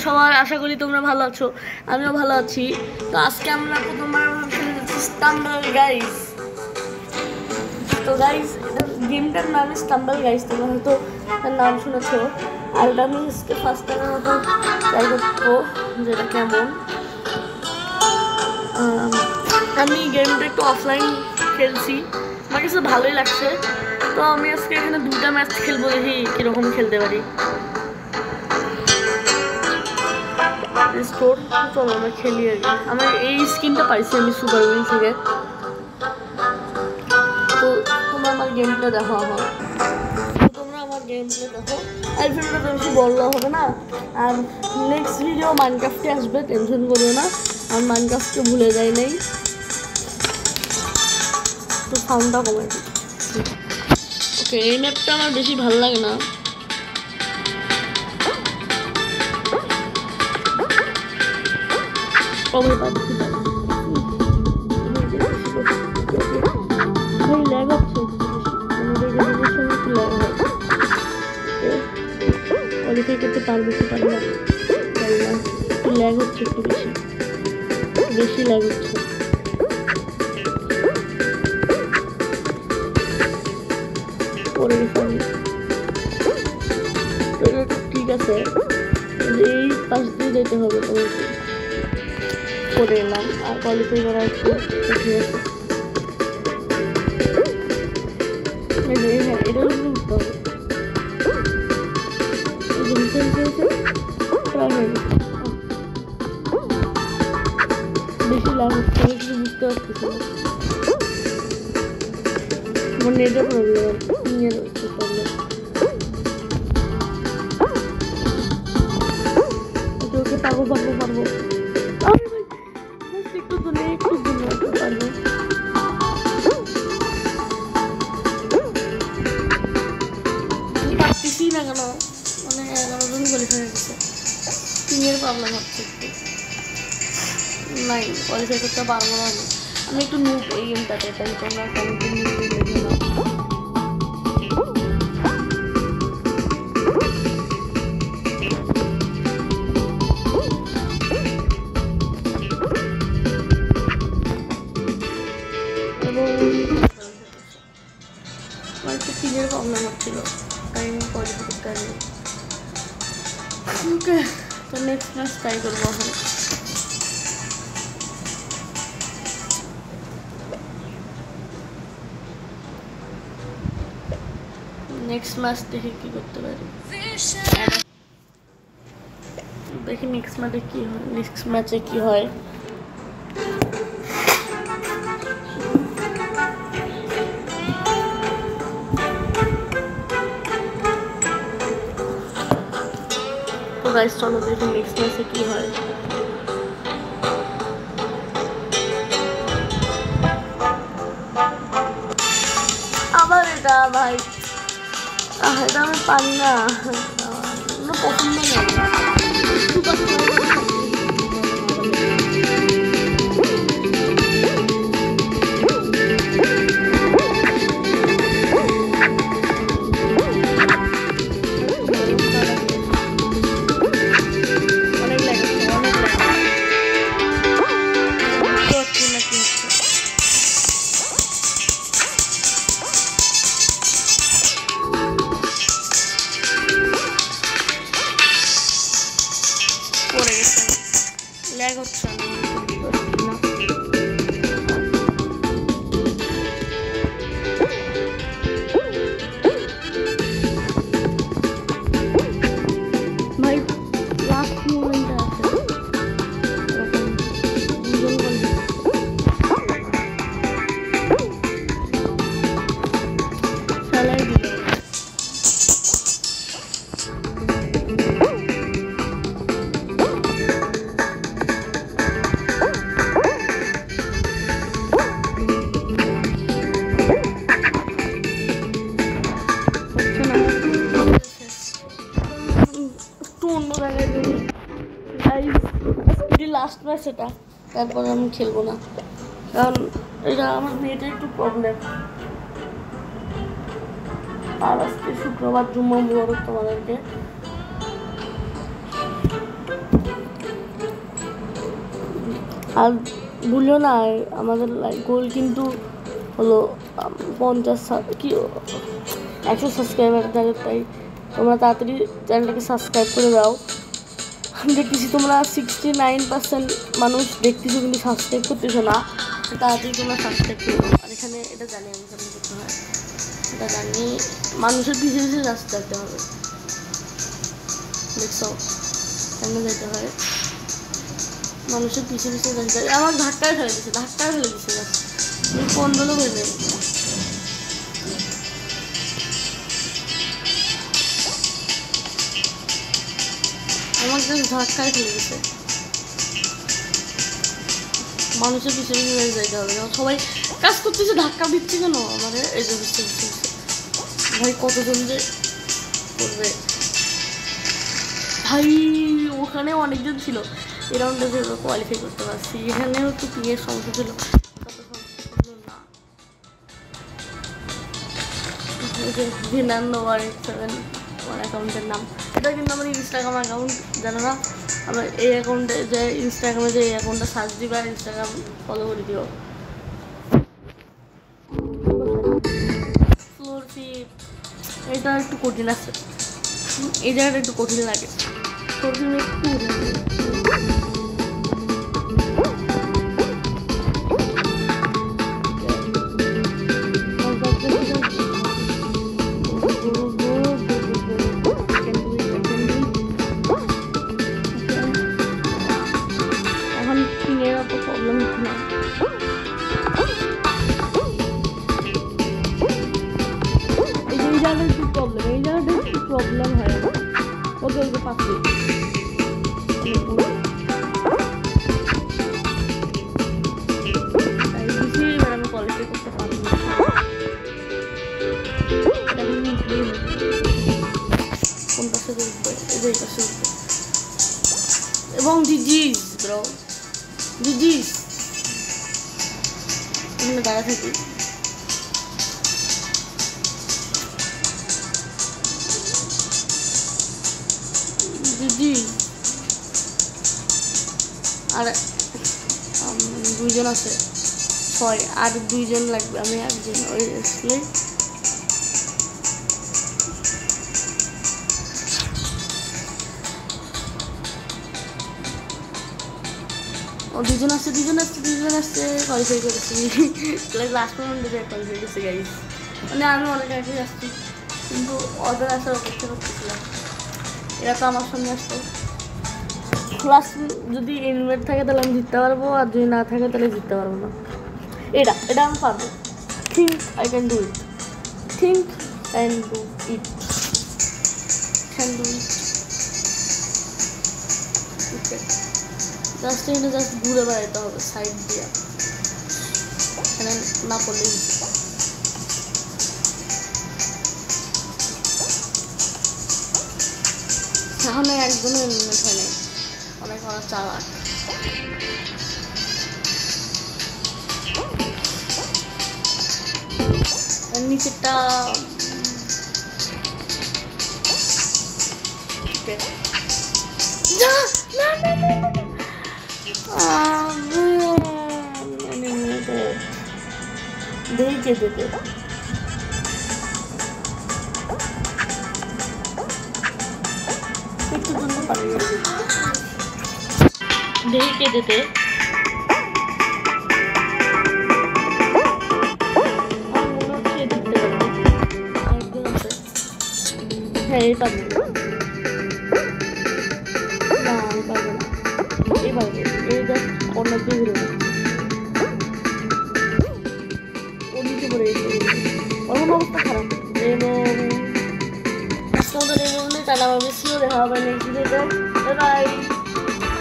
সবাই আশা করি তোমরা ভালো আছো, আমিও ভালো আছি। তো আজকে আমরা প্রথমবার খেলে যাচ্ছি স্টাম্বল গাইস। তো গাইস গেমটার নাম স্টাম্বল গাইস, তোমরা হয়তো তার নাম শুনেছো। আর এটা আমি ফার্স্ট টাইমের মতো ট্রাই করবো যেটা কেমন। আমি গেমটা একটু অফলাইন খেলছি, আমার কাছে ভালোই লাগছে। তো আমি আজকে এখানে 2টা ম্যাচ খেলবো, দেখি কীরকম খেলতে পারি। স্টোর চলো আমরা খেলি আগে। আমার এই স্কিনটা পাইছি আমি সুপার উইন থেকে। তো তোমরা আমার গেমটা দেখো, তোমরা আমার গেমটা দেখো। আর ভিডিওটা বেশি বড় হবে না। আর নেক্সট ভিডিও মাইনক্রাফটে আসবে, টেনশন করবে না, আর মাইনক্রাফটকে ভুলে যাই নাই। তো সাউন্ডটা কমে দিচ্ছি। ওকে, এই ম্যাপটা আমার বেশি ভালো লাগে না। কমে পাচ্ছি ল্যাগ হচ্ছে, কোয়ালিফাই করতে পারবো কি পারবো না, ল্যাগ হচ্ছে একটু বেশি ল্যাগ হচ্ছে। ঠিক আছে, এই পাশ দিয়ে যেতে হবে তোমাকে, করে এলাম। আর কোয়ালিফাই করা একটু ঠিক আছে। হ্যাঁ, এটা উঠতে হবে। বেশি লাভ হচ্ছে, আমি কিছু বুঝতে পারতেছি না। আমার নেটের প্রবলেম, ইয়ের প্রবলেম। ওকে পারবো একটু দূরে পারবো। পারতেছি না কেন, মানে 11 জন কোয়ালিফাই হয়ে গেছে। পিংয়ের প্রবলেম হচ্ছে একটু, নাই কোয়ালিফাই করতে পারবো না। আমি একটু নুব এই গেমটাতে, তাই তোমরা কেমন আমার একটু পিংয়ের প্রবলেম হচ্ছিল, তাই আমি কোয়ালিফাই করতে পারিনি। ওকে, তো নেক্সট ম্যাচ ট্রাই করবো এখন। নেক্সট ম্যাচ দেখি কি করতে পারি, দেখি নেক্সট ম্যাচে কি হয়। তো গাইস চলো দেখি নেক্সট ম্যাচে কি হয়। আবার এটা ভাই, এটা আমি পারি না, পছন্দ নেই। ল্যাগ হচ্ছে ভাই, লাস্ট মোমেন্টে আছে ফেলাই দিল। লাস্ট ম্যাচ এটা, তারপর আমি খেলবো না, কারণ এটা আমার নেটের একটু প্রবলেম। আর আজকে শুক্রবার, জুম্মা মুবারক তোমাদেরকে। আর ভুলো না আমাদের গোল কিন্তু হলো 50 কি 100 সাবস্ক্রাইবার, তাই তোমরা তাড়াতাড়ি চ্যানেলটাকে সাবস্ক্রাইব করে দাও। আমি দেখতেছি তোমরা 69% মানুষ দেখতেছো কিন্তু সাবস্ক্রাইব করতেছো না, তাড়াতাড়ি তোমরা সাবস্ক্রাইব করো। আর এখানে এটা জানি আমি কেমন করতে হয়, এটা জানি মানুষের পিছিয়ে পিছিয়ে যেতে হবে। দেখছো কেমন যেতে হয়, মানুষের পিছিয়ে পিছিয়ে যেতে হয়। আমার ধাক্কায় ফেলে দিচ্ছে কোন দলও হয়ে নেই। আমাকে ধাক্কায় ফেলে দিচ্ছে, মানুষের পিছনে যাইতে হবে। সবাই কাজ করতেছে, ধাক্কা দিচ্ছে কেন আমার? এই যে ভাই কতজন যে করবে ভাই, ওখানে অনেকজন ছিল, এই রাউন্ডে কোয়ালিফাই করতে পারছি। এখানেও তো পিএর সমস্যা ছিল, না আমার অ্যাকাউন্টের নাম, এটা কিন্তু আমার ইনস্টাগ্রাম অ্যাকাউন্ট, জানো না? আমার এই অ্যাকাউন্টে যে ইনস্টাগ্রামে যে এই অ্যাকাউন্টটা সার্চ দিবা, ইনস্টাগ্রাম ফলো করে দিও। ফ্লোর ফিট এটা একটু কঠিন আছে, এই জায়গাটা একটু কঠিন লাগে। ফ্লোর ফিট একটু প্রবলেম হচ্ছে না। এই জায়গাটা একটু প্রবলেম, এই জায়গাটা একটু প্রবলেম হয়। ওকে ওকে পাচ্ছি, আমি কোয়ালিফাই করতে পারবো না। কোন পাশে উঠবে, এই পাশে উঠবে। এবং জিজিস ব্রো, জিজিস এখানে দাঁড়া থাকি। দিদি আর 2জন আছে, 6 আর 2জন লাগবে, আমি একজন ওই আসলে ও 2জন আসছে কোয়ালিফাই করেছি। লাস্ট মোমেন্টে কোয়ালিফাই করছি গাইস, মানে আমি অনেক আগে আসছি কিন্তু ওদের আসার অপেক্ষা করতেছিলাম। এরা তো আমার সামনে আসতো। ক্লাস যদি ইনভাইট থাকে তাহলে আমি জিততে পারবো, আর যদি না থাকে তাহলে জিততে পারবো না। এটা আমি পারবো। Think I can do it, think can do it, can do it. Okay, just এখানে জাস্ট ঘুরে বেড়াতে হবে সাইড দিয়ে, এখানে না পড়লেই। তাহলে একদমই এলিমিনেট হয় নাই, অনেক চালাক। নিচেরটা দেখে দেবে। দেখে দিতে হ্যাঁ, এই পারবে না, আমি পারবো না। এই পারবে, এই জাস্ট অন্য কেউ ঘুরে ও নিচে পড়ে গেছে, অন্য অবস্থা খারাপ। এবং তাহলে দেখা হবে নেক্সট ভিডিওতে। বাই।